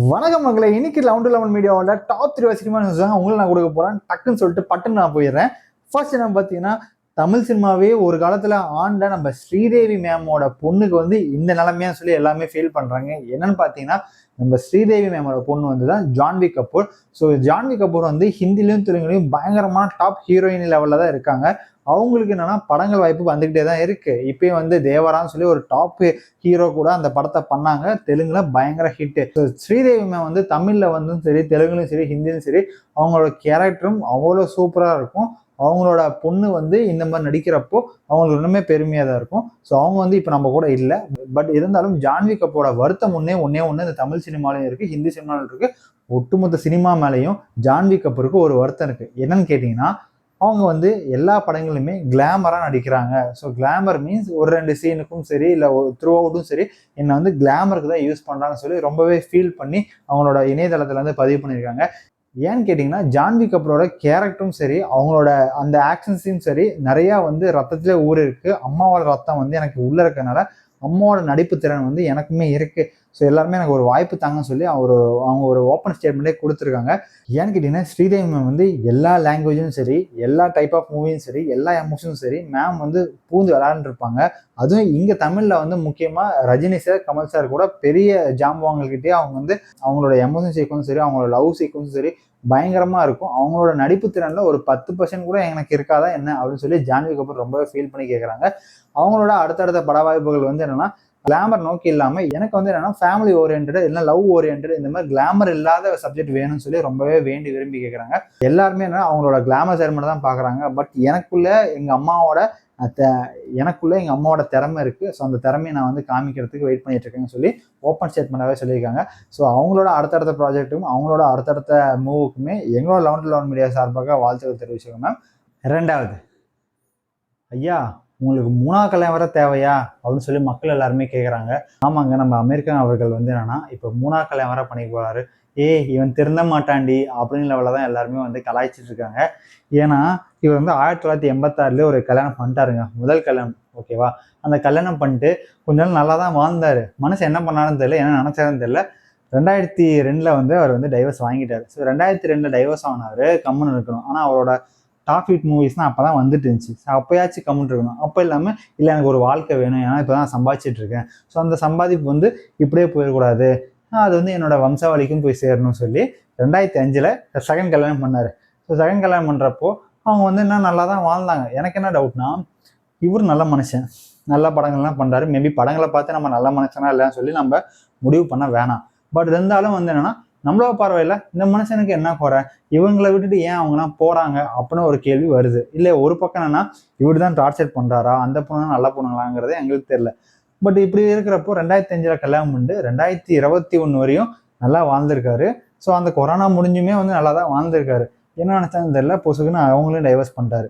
வணக்கம் மக்களை. இன்னைக்கு 11 மீடியாவோட டாப் 3 சினிமா நியூஸ் தான் உங்களுக்கு நான் கொடுக்க போறேன். டக்குன்னு சொல்லிட்டு பட்டுன்னு நான் போயிடுறேன். ஃபர்ஸ்ட் என்ன பார்த்தீங்கன்னா, தமிழ் சினிமாவே ஒரு காலத்துல ஆண்ட நம்ம ஸ்ரீதேவி மேமோட பொண்ணுக்கு வந்து இந்த நிலைமையா சொல்லி எல்லாமே ஃபீல் பண்றாங்க. என்னன்னு பார்த்தீங்கன்னா, நம்ம ஸ்ரீதேவி மேமோட பொண்ணு வந்து தான் ஜான்வி கபூர். ஸோ ஜான்வி கபூர் வந்து ஹிந்திலையும் தெலுங்குலையும் பயங்கரமான டாப் ஹீரோயின் லெவலில் தான் இருக்காங்க. அவங்களுக்கு என்னன்னா படங்கள் வாய்ப்பு வந்துகிட்டே தான் இருக்கு. இப்பயும் வந்து தேவரான்னு சொல்லி ஒரு டாப் ஹீரோ கூட அந்த படத்தை பண்ணாங்க. தெலுங்குல பயங்கர ஹிட். ஸ்ரீதேவி மேம் வந்து தமிழ்ல வந்து சரி, தெலுங்குலையும் சரி, ஹிந்திலும் சரி, அவங்களோட கேரக்டரும் அவ்வளோ சூப்பரா இருக்கும். அவங்களோட பொண்ணு வந்து இந்த மாதிரி நடிக்கிறப்போ அவங்களுக்கு இன்னுமே பெருமையா தான் இருக்கும். ஸோ அவங்க வந்து இப்போ நம்ம கூட இல்லை. பட் இருந்தாலும் ஜான்வி கப்போட வருத்தம் ஒன்னே ஒன்று இந்த தமிழ் சினிமாலையும் இருக்கு, ஹிந்தி சினிமாலும் இருக்கு. ஒட்டுமொத்த சினிமா மேலேயும் ஜான்வி கபூருக்கு ஒரு வருத்தம் இருக்கு. என்னன்னு கேட்டீங்கன்னா, அவங்க வந்து எல்லா படங்களுமே கிளாமரா நடிக்கிறாங்க. ஸோ கிளாமர் மீன்ஸ் ஒரு 2 சீனுக்கும் சரி, இல்லை த்ரூ அவுட்டும் சரி, என்னை வந்து கிளாமருக்கு தான் யூஸ் பண்றாங்கன்னு சொல்லி ரொம்பவே ஃபீல் பண்ணி அவங்களோட இணையதளத்துல வந்து பதிவு பண்ணியிருக்காங்க. ஏன்னு கேட்டிங்கன்னா, ஜான்வி கபூரோட கேரக்டரும் சரி, அவங்களோட அந்த ஆக்ஷன்ஸையும் சரி, நிறையா வந்து ரத்தத்திலே ஊறி இருக்கு. அம்மாவோட ரத்தம் வந்து எனக்கு உள்ள இருக்கனால அம்மாவோட நடிப்பு திறன் வந்து எனக்குமே இருக்கு. ஸோ எல்லாருமே எனக்கு ஒரு வாய்ப்பு தாங்கன்னு சொல்லி அவங்க ஒரு ஓப்பன் ஸ்டேட்மெண்ட்டே கொடுத்துருக்காங்க. ஏன்னு கேட்டிங்கன்னா, ஸ்ரீதேவி மேம் வந்து எல்லா லாங்குவேஜும் சரி, எல்லா டைப் ஆஃப் மூவியும் சரி, எல்லா எமோஷனும் சரி, மேம் வந்து பூந்து விளையாண்டுருப்பாங்க. அதுவும் இங்கே தமிழில் வந்து முக்கியமாக ரஜினி சார், கமல் சார் கூட பெரிய ஜாம்பவாங்கள்கிட்டே அவங்க வந்து அவங்களோட எமோஷன் சீக்வன்ஸும் சரி, அவங்களோட லவ் சீக்வன்ஸும் சரி பயங்கரமா இருக்கும். அவங்களோட நடிப்பு திறன்ல ஒரு 10% கூட எனக்கு இருக்காதா என்ன அப்படின்னு சொல்லி ஜான்வி கபூர் ரொம்பவே ஃபீல் பண்ணி கேட்குறாங்க. அவங்களோட அடுத்தடுத்த பட வாய்ப்புகள் வந்து என்னன்னா, கிளாமர் நோக்கி இல்லாம எனக்கு வந்து என்னன்னா ஃபேமிலி ஓரியன்டட், இல்லை லவ் ஓரியன்டட், இந்த மாதிரி கிளாமர் இல்லாத சப்ஜெக்ட் வேணும்னு சொல்லி ரொம்பவே வேண்டி விரும்பி கேட்குறாங்க. எல்லாருமே என்ன அவங்களோட கிளாமர் சைடு மட்டும் தான் பார்க்குறாங்க. பட் எனக்குள்ள எங்கள் அம்மாவோட திறமை இருக்கு. ஸோ அந்த திறமையை நான் வந்து காமிக்கிறதுக்கு வெயிட் பண்ணிட்டு இருக்கேன்னு சொல்லி ஓப்பன் ஸ்டேட்மெண்டாகவே சொல்லியிருக்காங்க. ஸோ அவங்களோட அடுத்தடுத்த ப்ராஜெக்ட்டுக்கும் அவங்களோட அடுத்தடுத்த மூவுக்குமே எங்களோட 11 மீடியா சார்பாக வாழ்த்துக்கள் தெரிவிச்சுக்கோங்க மேம். ரெண்டாவது, ஐயா உங்களுக்கு 3ஆவது கல்யாணம் வர தேவையா அப்படின்னு சொல்லி மக்கள் எல்லாருமே கேட்குறாங்க. ஆமாங்க, நம்ம அமெரிக்கன் அவர்கள் வந்து என்னன்னா இப்போ 3ஆவது கல்யாணம் வர பண்ணி போறாரு. இவன் திருந்த மாட்டாண்டி அப்படின்னு லெவலில் தான் எல்லாருமே வந்து கலாய்ச்சிட்டு இருக்காங்க. ஏன்னா இவர் வந்து 1986 ஒரு கல்யாணம் பண்ணிட்டாருங்க, முதல் கல்யாணம். ஓகேவா? அந்த கல்யாணம் பண்ணிட்டு கொஞ்ச நாள் நல்லா தான் வாழ்ந்தாரு. மனசு என்ன பண்ணாருன்னு தெரியல, என்ன நினைச்சாருன்னு தெரியல. 2002 வந்து அவர் வந்து டைவர்ஸ் வாங்கிட்டாரு. ஸோ 2002 டைவர்ஸ் ஆனாரு, கம்முன்னு இருக்கணும். ஆனால் அவரோட டாப் ஹிட் மூவிஸ்னால் அப்போ தான் வந்துட்டு இருந்துச்சு. ஸோ அப்போயாச்சும் கம்முன்னு இருக்கணும். அப்போ இல்லாமல் இல்லை எனக்கு ஒரு வாழ்க்கை வேணும், ஏன்னா இப்போ தான் சம்பாதிச்சிட்டு இருக்கேன், ஸோ அந்த சம்பாதிப்பு வந்து இப்படியே போயிடக்கூடாது, அது வந்து என்னோட வம்சாவளிக்கும் போய் சேரணும்னு சொல்லி 2005 செகண்ட் கல்யாணம் பண்ணார். ஸோ செகண்ட் கல்யாணம் பண்ணுறப்போ அவங்க வந்து என்ன நல்லா தான் வாழ்ந்தாங்க. எனக்கு என்ன டவுட்னா, இவர் நல்ல மனுஷன், நல்ல படங்கள்லாம் பண்ணுறாரு. மேபி படங்களை பார்த்து நம்ம நல்ல மனுஷனா இல்லைன்னு சொல்லி நம்ம முடிவு பண்ண வேணாம். பட் இருந்தாலும் வந்து என்னன்னா, நம்மளோட பார்வையில் இந்த மனுஷனுக்கு என்ன குறை, இவங்களை விட்டுட்டு ஏன் அவங்கலாம் போகிறாங்க அப்படின்னு ஒரு கேள்வி வருது. இல்லை ஒரு பக்கம் என்னன்னா, இவர் தான் டார்ச்சர் பண்ணுறாரா, அந்த பொண்ணு நல்ல பொண்ணுங்களாங்கிறது எங்களுக்கு தெரியல. பட் இப்படி இருக்கிறப்போ 2005 கல்யாணம் பண்ணிட்டு 2021 வரையும் நல்லா வாழ்ந்திருக்காரு. ஸோ அந்த கொரோனா முடிஞ்சுமே வந்து நல்லா தான் வாழ்ந்திருக்காரு. என்ன நினைச்சான்னு தெரியல, பொசுக்குன்னு அவங்களையும் டைவர்ஸ் பண்ணிட்டாரு.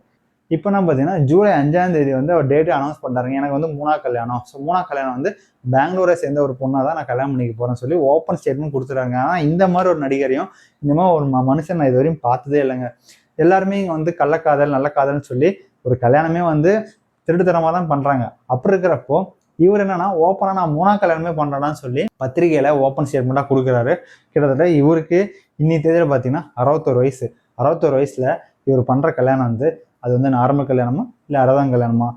இப்போ என்ன பார்த்தீங்கன்னா, ஜூலை 5 வந்து அவர் டேட்டு அனௌன்ஸ் பண்ணுறாங்க. எனக்கு வந்து 3ஆவது கல்யாணம். ஸோ 3ஆவது கல்யாணம் வந்து பெங்களூரை சேர்ந்த ஒரு பொண்ணாக தான் நான் கல்யாணம் பண்ணிக்க போகிறேன்னு சொல்லி ஓப்பன் ஸ்டேட்மெண்ட் கொடுத்துறாங்க. ஆனால் இந்த மாதிரி ஒரு நடிகரையும், இந்த மாதிரி ஒரு மனுஷன் நான் இது வரையும் பார்த்ததே இல்லைங்க. எல்லாருமே இங்கே வந்து கள்ளக்காதல் நல்ல காதல்னு சொல்லி ஒரு கல்யாணமே வந்து திருட்டுத்தனமாக தான் பண்ணுறாங்க. அப்படி இருக்கிறப்போ இவர் என்னன்னா ஓப்பனாக நான் 3ஆவது கல்யாணமே பண்ணுறேன்னு சொல்லி பத்திரிகையில் ஓப்பன் ஸ்டேட்மெண்ட்டாக கொடுக்குறாரு. கிட்டத்தட்ட இவருக்கு இன்னி தேதியில் பார்த்தீங்கன்னா 61 வயசு. 61 வயசில் இவர் பண்ணுற கல்யாணம் வந்து அது வந்து நார்மல் கல்யாணமா இல்லை 60ஆம் கல்யாணமா?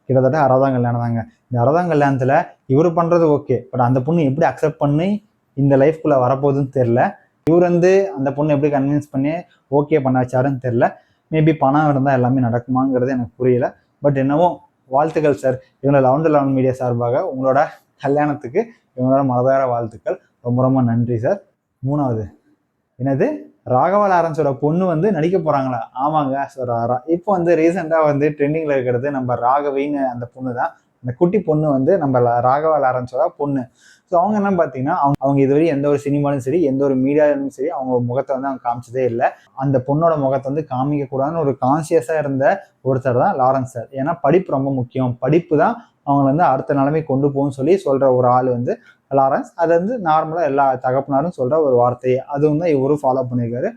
கிட்டத்தட்ட 60ஆம் கல்யாணம் தாங்க. இந்த 60ஆம் கல்யாணத்தில் இவர் பண்ணுறது ஓகே, பட் அந்த பொண்ணு எப்படி அக்செப்ட் பண்ணி இந்த லைஃப்குள்ளே வரப்போகுதுன்னு தெரில. இவர் வந்து அந்த பொண்ணு எப்படி கன்வின்ஸ் பண்ணி ஓகே பண்ண வச்சாருன்னு தெரில. மேபி பணம் இருந்தால் எல்லாமே நடக்குமாங்கிறது எனக்கு புரியல. பட் என்னவோ வாழ்த்துக்கள் சார். இவங்களோட 11 மீடியா சார்பாக உங்களோட கல்யாணத்துக்கு இவங்களோட மனதார வாழ்த்துக்கள். ரொம்ப ரொம்ப நன்றி சார். 3வது, என்னது ராகவா லாரன்ஸோட பொண்ணு வந்து நடிக்க போறாங்களா? ஆமாங்க. ஸோ இப்போ வந்து ரீசெண்டாக வந்து ட்ரெண்டிங்கில் இருக்கிறது நம்ம ராகவின்னு அந்த பொண்ணு தான். அந்த குட்டி பொண்ணு வந்து நம்ம ராகவா லாரன்ஸோட பொண்ணு. ஸோ அவங்க என்ன பார்த்தீங்கன்னா, அவங்க இதுவரை எந்த ஒரு சினிமாலும் சரி, எந்த ஒரு மீடியாலும் சரி, அவங்க முகத்தை வந்து அவங்க காமிச்சதே இல்லை. அந்த பொண்ணோட முகத்தை வந்து காமிக்கக்கூடாதுன்னு ஒரு கான்சியஸாக இருந்த ஒருத்தர் தான் லாரன்ஸ் சார். ஏன்னா படிப்பு ரொம்ப முக்கியம், படிப்பு தான் அவங்களை வந்து அடுத்த நிலைமை கொண்டு போகும்னு சொல்லி சொல்கிற ஒரு ஆள் வந்து லாரன்ஸ். அது வந்து நார்மலாக எல்லா தகப்பனாரும் சொல்கிற ஒரு வார்த்தையை அதுவும் தான் இவரும் ஃபாலோ பண்ணியிருக்காரு.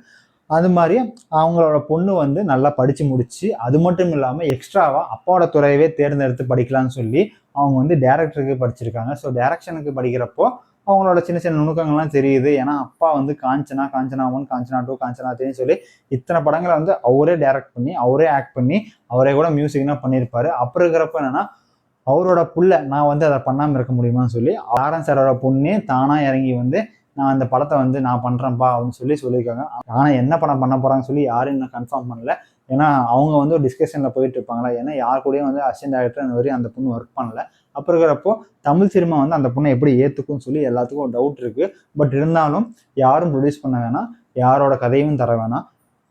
அது மாதிரி அவங்களோட பொண்ணு வந்து நல்லா படித்து முடிச்சு, அது மட்டும் இல்லாமல் எக்ஸ்ட்ராவாக அப்பாவோட துறையவே தேர்ந்தெடுத்து படிக்கலாம்னு சொல்லி அவங்க வந்து டைரக்டருக்கு படிச்சிருக்காங்க. ஸோ டைரக்ஷனுக்கு படிக்கிறப்போ அவங்களோட சின்ன சின்ன நுணுக்கங்கள்லாம் தெரியுது. ஏன்னா அப்பா வந்து காஞ்சனா, காஞ்சனா 1, காஞ்சனா 2, காஞ்சனா 3 சொல்லி இத்தனை படங்களை வந்து அவரே டைரக்ட் பண்ணி, அவரே ஆக்ட் பண்ணி, அவரே கூட மியூசிக்லாம் பண்ணியிருப்பாரு. அப்புறம் இருக்கிறப்ப என்னன்னா அவரோட புள்ள நான் வந்து அதை பண்ணாமல் இருக்க முடியுமான்னு சொல்லி ஆரன் சாரோட பொண்ணே தானா இறங்கி வந்து நான் அந்த படத்தை வந்து நான் பண்றேன்ப்பா அப்படின்னு சொல்லியிருக்காங்க. ஆனா என்ன படம் பண்ண போறாங்கன்னு சொல்லி யாரும் இன்னும் கன்ஃபார்ம் பண்ணல. ஏன்னா அவங்க வந்து ஒரு டிஸ்கஷன்ல போயிட்டு இருப்பாங்களா, ஏன்னா யார் கூடயும் வந்து அசிஸ்டன்ட் டைரக்டர் அந்த வரையும் அந்த பொண்ணு ஒர்க் பண்ணல. அப்போ இருக்கிறப்போ தமிழ் சினிமா வந்து அந்த பொண்ணை எப்படி ஏத்துக்கும்னு சொல்லி எல்லாத்துக்கும் ஒரு டவுட் இருக்கு. பட் இருந்தாலும் யாரும் ப்ரொடியூஸ் பண்ண வேணாம், யாரோட கதையும் தர வேணாம்,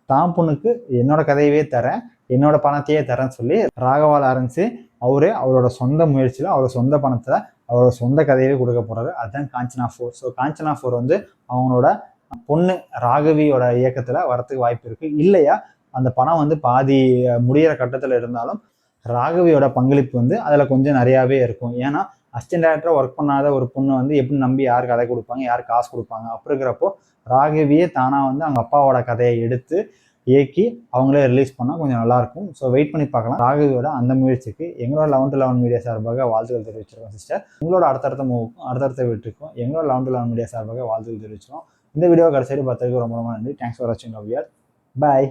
தான் பொண்ணுக்கு என்னோட கதையவே தரேன், என்னோட பணத்தையே தரேன்னு சொல்லி ராகவா லாரன்ஸ் அவரே அவரோட சொந்த முயற்சியில் அவரோட சொந்த பணத்தில் அவரோட சொந்த கதையவே கொடுக்க போறாரு. அதுதான் காஞ்சனா 4. ஸோ காஞ்சனா 4 வந்து அவங்களோட பொண்ணு ராகவியோட இயக்கத்தில் வரத்துக்கு வாய்ப்பு இருக்கு. இல்லையா அந்த பணம் வந்து பாதி முடிகிற கட்டத்தில் இருந்தாலும் ராகவியோட பங்களிப்பு வந்து அதில் கொஞ்சம் நிறையாவே இருக்கும். ஏன்னா அசிஸ்டன்ட் டைரக்டராக ஒர்க் பண்ணாத ஒரு பொண்ணு வந்து எப்படி நம்பி யார் கதை கொடுப்பாங்க, யார் காசு கொடுப்பாங்க? அப்படி இருக்கிறப்போ ராகவியே தானாக வந்து அவங்க அப்பாவோட கதையை எடுத்து இயக்கி அவங்களே ரிலீஸ் பண்ணால் கொஞ்சம் நல்லாயிருக்கும். ஸோ வெயிட் பண்ணி பார்க்கலாம். ராகவியோட அந்த முயற்சிக்கு எங்களோட 11 to 11 மீடியா சார்பாக வாழ்த்துக்கள் தெரிவிச்சிருக்கோம் சிஸ்டர். உங்களோட அடுத்தடுத்த மூவுக்கும் அடுத்தடுத்த வீட்டுக்கும் எங்களோட 11 to 11 மீடியா சார்பாக வாழ்த்துக்கள் தெரிவிச்சிருக்கோம். இந்த வீடியோ கடைசி பார்த்ததுக்கு ரொம்ப ரொம்ப நன்றி. தேங்க்ஸ் ஃபார் வாட்சிங். பாய்.